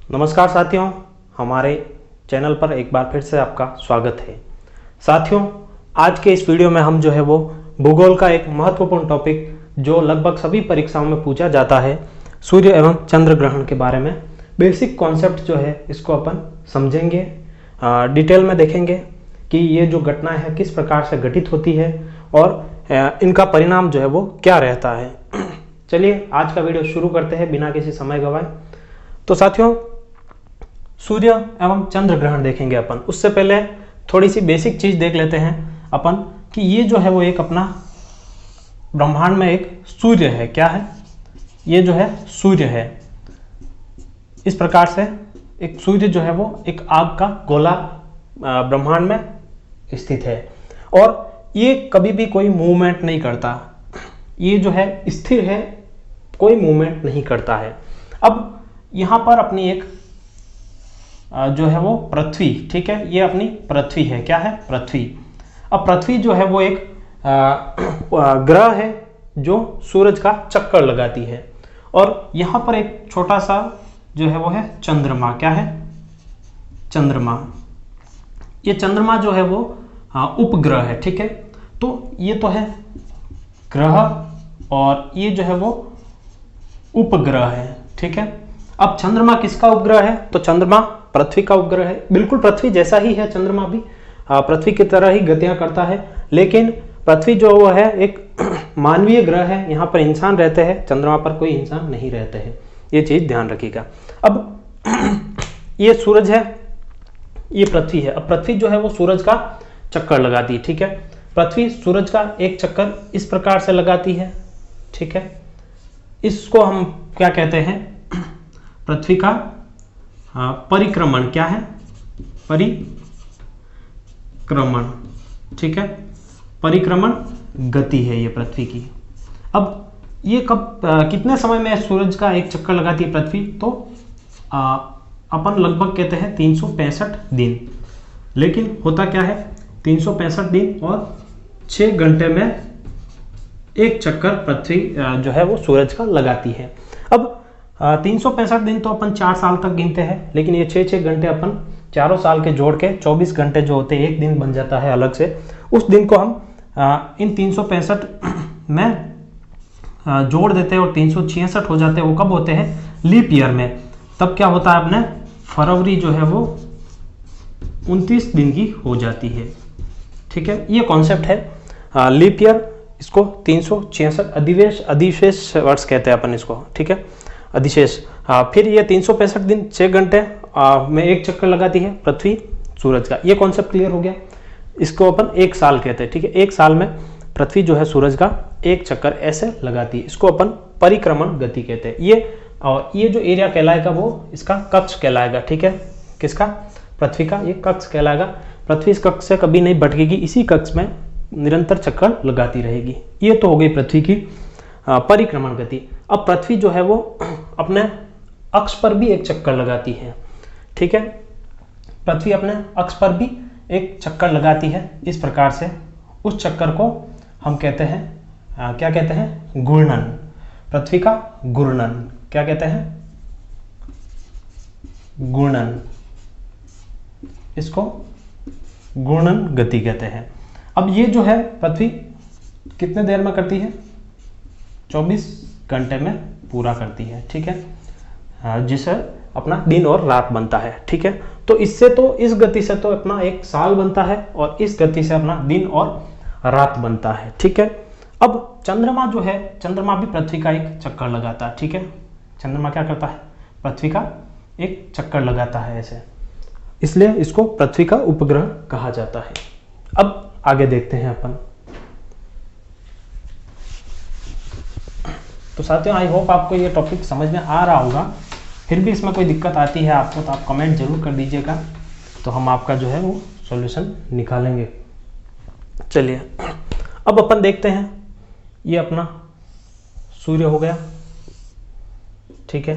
नमस्कार साथियों, हमारे चैनल पर एक बार फिर से आपका स्वागत है। साथियों, आज के इस वीडियो में हम जो है वो भूगोल का एक महत्वपूर्ण टॉपिक जो लगभग सभी परीक्षाओं में पूछा जाता है, सूर्य एवं चंद्र ग्रहण के बारे में बेसिक कॉन्सेप्ट जो है इसको अपन समझेंगे, डिटेल में देखेंगे कि ये जो घटनाएं हैं किस प्रकार से घटित होती है और इनका परिणाम जो है वो क्या रहता है। चलिए आज का वीडियो शुरू करते हैं बिना किसी समय गवाए। तो साथियों, सूर्य एवं चंद्र ग्रहण देखेंगे अपन। उससे पहले थोड़ी सी बेसिक चीज देख लेते हैं अपन कि ये जो है वो एक अपना ब्रह्मांड में एक सूर्य है। क्या है? ये जो है सूर्य है। इस प्रकार से एक सूर्य जो है वो एक आग का गोला ब्रह्मांड में स्थित है और ये कभी भी कोई मूवमेंट नहीं करता। ये जो है स्थिर है, कोई मूवमेंट नहीं करता है। अब यहाँ पर अपनी एक जो है वो पृथ्वी, ठीक है, ये अपनी पृथ्वी है। क्या है? पृथ्वी। अब पृथ्वी जो है वो एक ग्रह है जो सूरज का चक्कर लगाती है और यहाँ पर एक छोटा सा जो है वो है चंद्रमा। क्या है? चंद्रमा। ये चंद्रमा जो है वो उपग्रह है। ठीक है, तो ये तो है ग्रह और ये जो है वो उपग्रह है। ठीक है, अब चंद्रमा किसका उपग्रह है? तो चंद्रमा पृथ्वी का उपग्रह है। बिल्कुल पृथ्वी जैसा ही है चंद्रमा भी, पृथ्वी की तरह ही गतियां करता है, लेकिन पृथ्वी जो वो है एक मानवीय ग्रह है। यहाँ पर इंसान रहते हैं, चंद्रमा पर कोई इंसान नहीं रहते हैं। ये चीज ध्यान रखिएगा। अब ये सूरज है, ये पृथ्वी है। अब पृथ्वी जो है वो सूरज का चक्कर लगाती है। ठीक है, पृथ्वी सूरज का एक चक्कर इस प्रकार से लगाती है। ठीक है, इसको हम क्या कहते हैं? पृथ्वी का परिक्रमण। क्या है? परिक्रमण। ठीक है, परिक्रमण गति है ये पृथ्वी की। अब ये कब कितने समय में सूरज का एक चक्कर लगाती है पृथ्वी? तो अपन लगभग कहते हैं 365 दिन। लेकिन होता क्या है? 365 दिन और 6 घंटे में एक चक्कर पृथ्वी जो है वो सूरज का लगाती है। अब 365 दिन तो अपन 4 साल तक गिनते हैं, लेकिन ये 6-6 घंटे अपन चारों साल के जोड़ के 24 घंटे जो होते हैं, एक दिन बन जाता है अलग से। उस दिन को हम इन 365 में जोड़ देते हैं और 366 हो जाते हैं। वो कब होते हैं? लीप ईयर में। तब क्या होता है? अपने फरवरी जो है वो 29 दिन की हो जाती है। ठीक है, ये कॉन्सेप्ट है लीप ईयर। इसको 366 अधिशेष वर्ष कहते हैं अपन इसको। ठीक है, अधिशेष। फिर ये 365 दिन 6 घंटे में एक चक्कर लगाती है पृथ्वी सूरज का। ये कॉन्सेप्ट क्लियर हो गया। इसको अपन एक साल कहते हैं। ठीक है, एक साल में पृथ्वी जो है सूरज का एक चक्कर ऐसे लगाती है। इसको अपन परिक्रमण गति कहते हैं। ये जो एरिया कहलाएगा वो इसका कक्ष कहलाएगा। ठीक है, किसका? पृथ्वी का ये कक्ष कहलाएगा। पृथ्वी इस कक्ष से कभी नहीं भटकेगी, इसी कक्ष में निरंतर चक्कर लगाती रहेगी। ये तो हो गई पृथ्वी की परिक्रमण गति। अब पृथ्वी जो है वो अपने अक्ष पर भी एक चक्कर लगाती है। ठीक है, पृथ्वी अपने अक्ष पर भी एक चक्कर लगाती है इस प्रकार से। उस चक्कर को हम कहते हैं क्या कहते हैं? घूर्णन। पृथ्वी का घूर्णन। क्या कहते हैं? घूर्णन। इसको घूर्णन गति कहते हैं। अब ये जो है पृथ्वी कितने देर में करती है? 24 घंटे में पूरा करती है। ठीक है, जिससे अपना दिन और रात बनता है। ठीक है, तो इससे तो इस गति से तो अपना एक साल बनता है और इस गति से अपना दिन और रात बनता है। ठीक है, अब चंद्रमा जो है, चंद्रमा भी पृथ्वी का एक चक्कर लगाता है। ठीक है, चंद्रमा क्या करता है? पृथ्वी का एक चक्कर लगाता है ऐसे, इसलिए इसको पृथ्वी का उपग्रह कहा जाता है। अब आगे देखते हैं अपन। तो साथियों, आई होप आपको ये टॉपिक समझ में आ रहा होगा। फिर भी इसमें कोई दिक्कत आती है आपको तो आप कमेंट जरूर कर दीजिएगा, तो हम आपका जो है वो सॉल्यूशन निकालेंगे। चलिए अब अपन देखते हैं। ये अपना सूर्य हो गया। ठीक है,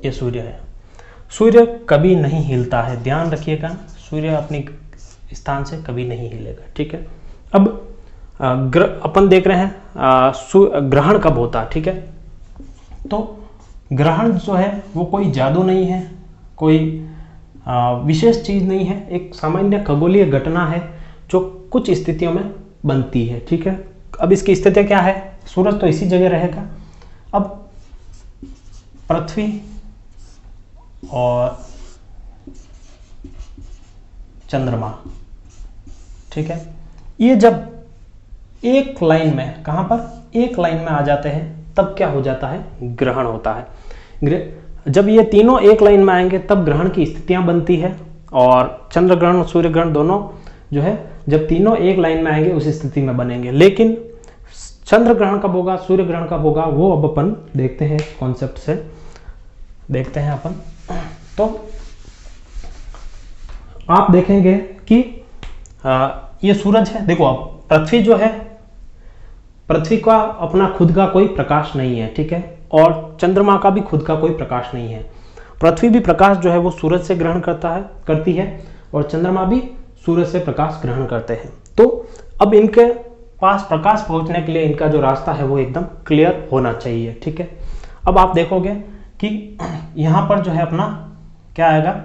ये सूर्य है। सूर्य कभी नहीं हिलता है, ध्यान रखिएगा। सूर्य अपने स्थान से कभी नहीं हिलेगा। ठीक है, अब अपन देख रहे हैं ग्रहण कब होता है। ठीक है, तो ग्रहण जो है वो कोई जादू नहीं है, कोई विशेष चीज नहीं है, एक सामान्य खगोलीय घटना है जो कुछ स्थितियों में बनती है। ठीक है, अब इसकी स्थिति क्या है, सूरज तो इसी जगह रहेगा। अब पृथ्वी और चंद्रमा, ठीक है, ये जब एक लाइन में, कहां पर, एक लाइन में आ जाते हैं तब क्या हो जाता है, ग्रहण होता है। जब ये तीनों एक लाइन में आएंगे तब ग्रहण की स्थितियां बनती है, और चंद्र ग्रहण और सूर्य ग्रहण दोनों जो है जब तीनों एक लाइन में आएंगे उस स्थिति में बनेंगे। लेकिन चंद्र ग्रहण कब होगा, सूर्य ग्रहण कब होगा, वो अब अपन देखते हैं, कॉन्सेप्ट से देखते हैं अपन। तो आप देखेंगे कि ये सूरज है, देखो अब पृथ्वी जो है, पृथ्वी का अपना खुद का कोई प्रकाश नहीं है, ठीक है, और चंद्रमा का भी खुद का कोई प्रकाश नहीं है। पृथ्वी भी प्रकाश जो है वो सूरज से ग्रहण करती है, और चंद्रमा भी सूरज से प्रकाश ग्रहण करते हैं। तो अब इनके पास प्रकाश पहुंचने के लिए इनका जो रास्ता है वो एकदम क्लियर होना चाहिए। ठीक है, अब आप देखोगे कि यहां पर जो है अपना क्या आएगा,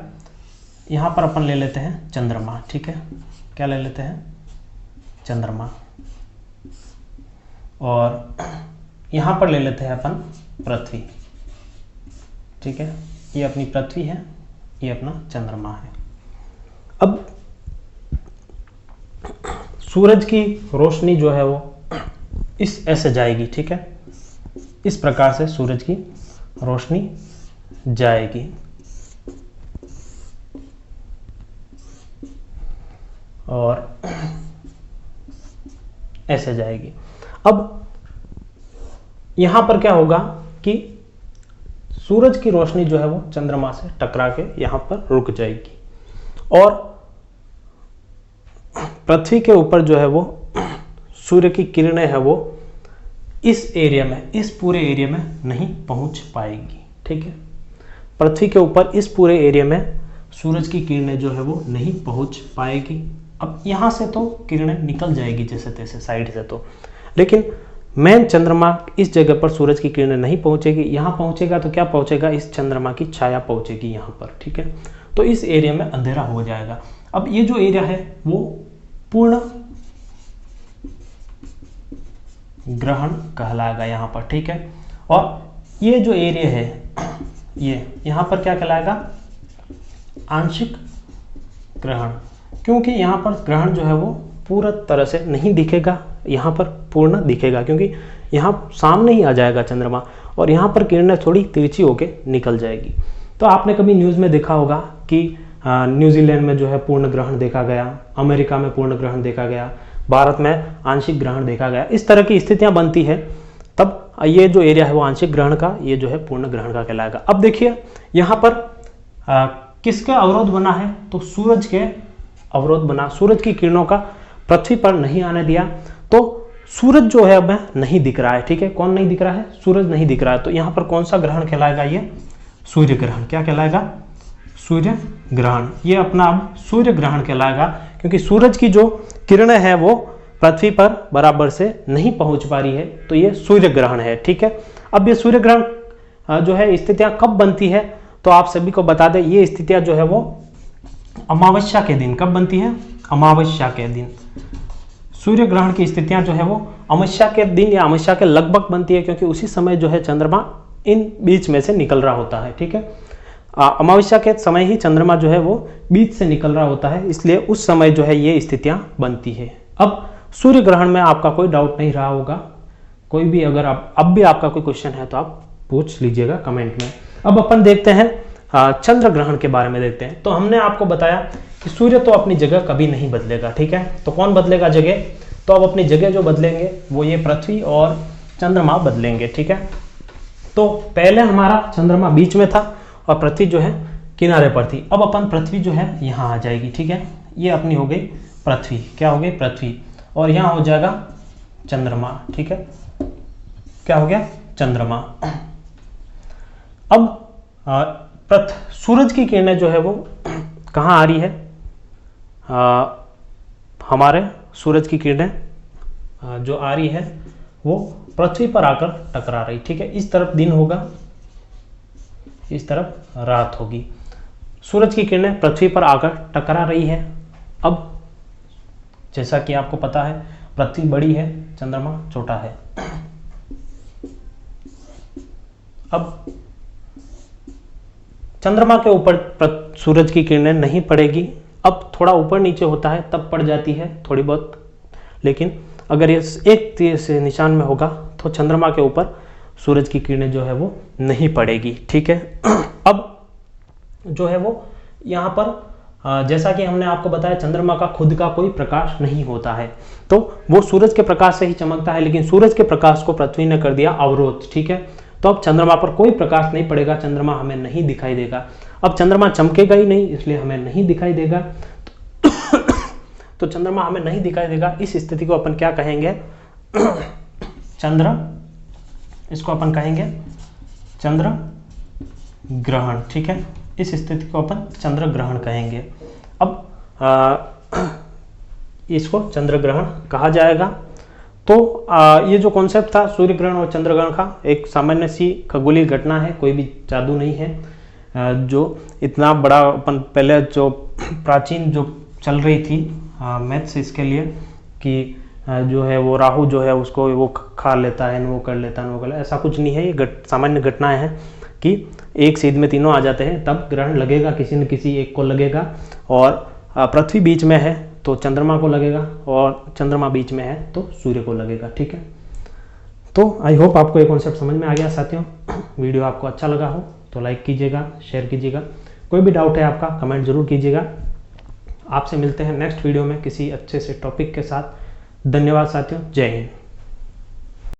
यहां पर अपन ले लेते हैं चंद्रमा। ठीक है, क्या ले लेते हैं, चंद्रमा, और यहां पर ले लेते हैं अपन पृथ्वी। ठीक है, ये अपनी पृथ्वी है, ये अपना चंद्रमा है। अब सूरज की रोशनी जो है वो इस ऐसे जाएगी। ठीक है, इस प्रकार से सूरज की रोशनी जाएगी, और ऐसे जाएगी। अब यहां पर क्या होगा कि सूरज की रोशनी जो है वो चंद्रमा से टकरा के यहां पर रुक जाएगी, और पृथ्वी के ऊपर जो है वो सूर्य की किरणें है वो इस एरिया में, इस पूरे एरिया में नहीं पहुंच पाएगी। ठीक है, पृथ्वी के ऊपर इस पूरे एरिया में सूरज की किरणें जो है वो नहीं पहुंच पाएगी। अब यहां से तो किरणें निकल जाएगी जैसे तैसे साइड से, तो लेकिन मेन चंद्रमा इस जगह पर सूरज की किरणें नहीं पहुंचेगी। यहां पहुंचेगा तो क्या पहुंचेगा, इस चंद्रमा की छाया पहुंचेगी यहां पर। ठीक है, तो इस एरिया में अंधेरा हो जाएगा। अब ये जो एरिया है वो पूर्ण ग्रहण कहलाएगा यहां पर। ठीक है, और ये जो एरिया है ये यहां पर क्या कहलाएगा, आंशिक ग्रहण, क्योंकि यहां पर ग्रहण जो है वो पूरा तरह से नहीं दिखेगा, यहां पर पूर्ण दिखेगा, क्योंकि यहां सामने ही आ जाएगा चंद्रमा, और यहां पर किरणें थोड़ी तिरछी होके निकल जाएगी। तो आपने कभी न्यूज़ में देखा होगा कि न्यूजीलैंड में जो है पूर्ण ग्रहण देखा गया, अमेरिका में पूर्ण ग्रहण देखा गया, भारत में आंशिक ग्रहण देखा गया। इस तरह की स्थितियां बनती है, तब ये जो एरिया है वो आंशिक ग्रहण का, ये जो है पूर्ण ग्रहण का कहलाएगा। अब देखिए यहाँ पर किसका अवरोध बना है, तो सूरज के अवरोध बना, सूरज की किरणों का पृथ्वी पर नहीं आने दिया, तो सूरज जो है अब नहीं दिख रहा है। ठीक है, कौन नहीं दिख रहा है, सूरज नहीं दिख रहा है। तो यहाँ पर कौन सा ग्रहण कहलाएगा, ये सूर्य ग्रहण। क्या कहलाएगा, सूर्य ग्रहण। ये अपना अब सूर्य ग्रहण कहलाएगा, क्योंकि सूरज की जो किरणें हैं वो पृथ्वी पर बराबर से नहीं पहुंच पा रही है, तो ये सूर्य ग्रहण है। ठीक है, अब ये सूर्य ग्रहण जो है स्थितियां कब बनती है, तो आप सभी को बता दें, ये स्थितियां जो है वो अमावस्या के दिन कब बनती है, अमावस्या के दिन। सूर्य ग्रहण की स्थितियां जो है वो अमावस्या के दिन या अमावस्या के लगभग बनती है, क्योंकि उसी समय जो है चंद्रमा इन बीच में से निकल रहा होता है। ठीक है, अमावस्या के समय ही चंद्रमा जो है वो बीच से निकल रहा होता है, इसलिए उस समय जो है ये स्थितियां बनती है। अब सूर्य ग्रहण में आपका कोई डाउट नहीं रहा होगा, कोई भी अगर आप अब भी आपका कोई क्वेश्चन है तो आप पूछ लीजिएगा कमेंट में। अब अपन देखते हैं चंद्र ग्रहण के बारे में देखते हैं। तो हमने आपको बताया कि सूर्य तो अपनी जगह कभी नहीं बदलेगा। ठीक है, तो कौन बदलेगा जगह, तो अब अपनी जगह जो बदलेंगे वो ये पृथ्वी और चंद्रमा बदलेंगे। ठीक है, तो पहले हमारा चंद्रमा बीच में था और पृथ्वी जो है किनारे पर थी। अब अपन पृथ्वी जो है यहाँ आ जाएगी। ठीक है, ये अपनी हो गई पृथ्वी, क्या हो गई पृथ्वी, और यहाँ हो जाएगा चंद्रमा। ठीक है, क्या हो गया चंद्रमा। अब सूरज की किरणें जो है वो कहाँ आ रही है, हमारे सूरज की किरणें जो आ रही है वो पृथ्वी पर आकर टकरा रही, ठीक है। इस तरफ दिन होगा, इस तरफ रात होगी। सूरज की किरणें पृथ्वी पर आकर टकरा रही है। अब जैसा कि आपको पता है पृथ्वी बड़ी है, चंद्रमा छोटा है। अब चंद्रमा के ऊपर सूरज की किरणें नहीं पड़ेगी। अब थोड़ा ऊपर नीचे होता है तब पड़ जाती है थोड़ी बहुत, लेकिन अगर ये एक तीर से निशान में होगा तो चंद्रमा के ऊपर सूरज की किरणें जो है वो नहीं पड़ेगी, ठीक है। अब जो है वो यहाँ पर जैसा कि हमने आपको बताया चंद्रमा का खुद का कोई प्रकाश नहीं होता है, तो वो सूरज के प्रकाश से ही चमकता है, लेकिन सूरज के प्रकाश को पृथ्वी ने कर दिया अवरोध, ठीक है। तो अब चंद्रमा पर कोई प्रकाश नहीं पड़ेगा, चंद्रमा हमें नहीं दिखाई देगा। अब चंद्रमा चमकेगा ही नहीं, इसलिए हमें नहीं दिखाई देगा। तो चंद्रमा हमें नहीं दिखाई देगा। इस स्थिति को अपन क्या कहेंगे? चंद्र, इसको अपन कहेंगे चंद्र ग्रहण, ठीक है। इस स्थिति को अपन चंद्र ग्रहण कहेंगे। अब इसको चंद्र ग्रहण कहा जाएगा। तो ये जो कॉन्सेप्ट था सूर्य ग्रहण और चंद्र ग्रहण का, एक सामान्य सी खगोलीय घटना है, कोई भी जादू नहीं है। जो इतना बड़ा अपन पहले जो प्राचीन जो चल रही थी मैथ्स इसके लिए कि जो है वो राहु जो है उसको वो खा लेता है, वो कर लेता है, वो कर लेता है, ऐसा कुछ नहीं है। ये सामान्य घटनाएं हैं कि एक सीध में तीनों आ जाते हैं, तब ग्रहण लगेगा, किसी न किसी एक को लगेगा। और पृथ्वी बीच में है तो चंद्रमा को लगेगा, और चंद्रमा बीच में है तो सूर्य को लगेगा, ठीक है। तो आई होप आपको ये कॉन्सेप्ट समझ में आ गया साथियों। वीडियो आपको अच्छा लगा हो तो लाइक कीजिएगा, शेयर कीजिएगा। कोई भी डाउट है आपका कमेंट जरूर कीजिएगा। आपसे मिलते हैं नेक्स्ट वीडियो में किसी अच्छे से टॉपिक के साथ। धन्यवाद साथियों, जय हिंद।